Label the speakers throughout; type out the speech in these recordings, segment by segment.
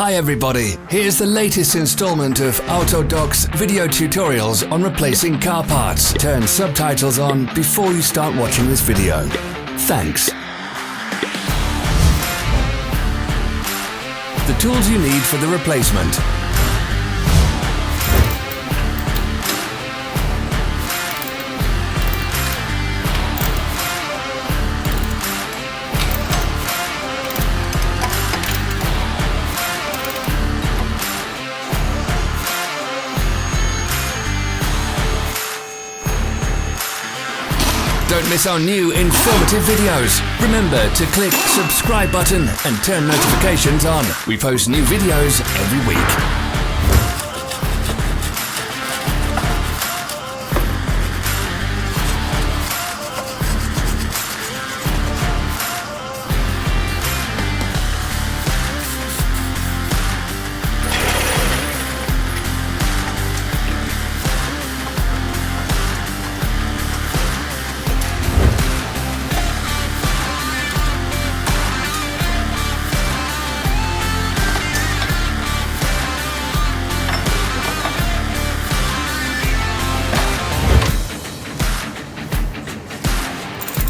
Speaker 1: Hi everybody, here's the latest installment of Autodoc's video tutorials on replacing car parts. Turn subtitles on before you start watching this video. Thanks. The tools you need for the replacement. Don't miss our new informative videos. Remember to click subscribe button and turn notifications on. We post new videos every week.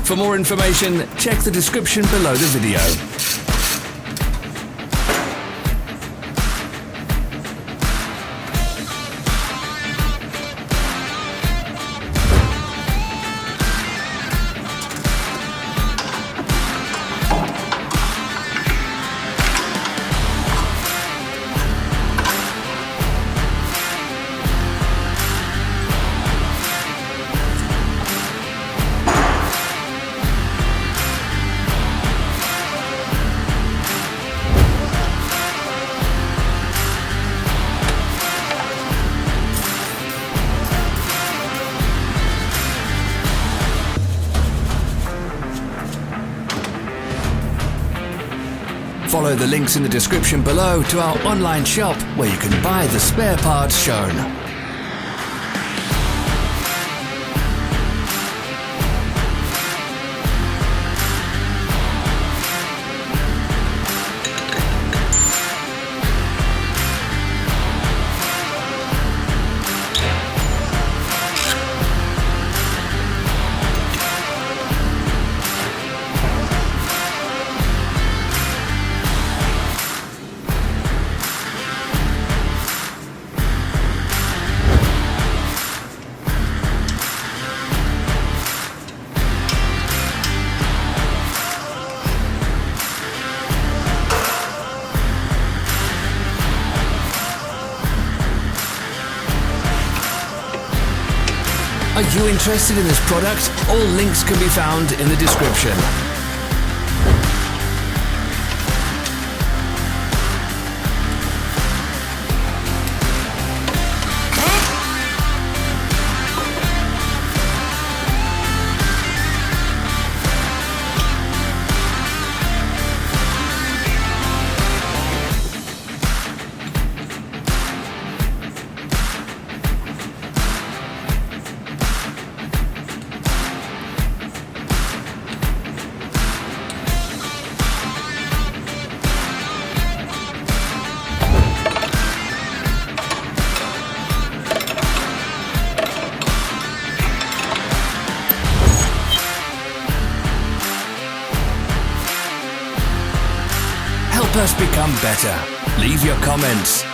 Speaker 1: For more information, check the description below the video. Follow the links in the description below to our online shop where you can buy the spare parts shown. Are you interested in this product? All links can be found in the description. Help us become better. Leave your comments.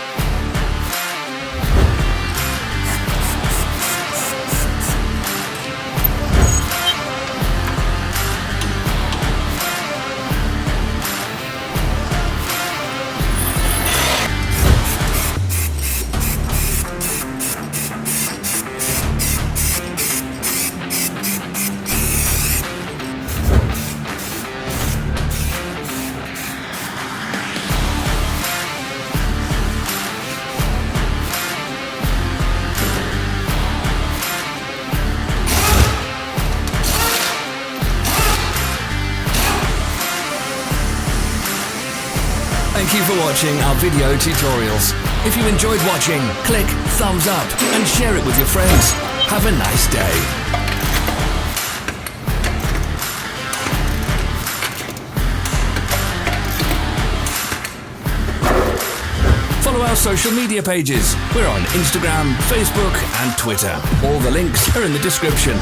Speaker 1: Thank you for watching our video tutorials. If you enjoyed watching, click thumbs up and share it with your friends. Have a nice day. our social media pages. We're on Instagram, Facebook and Twitter. All the links are in the description.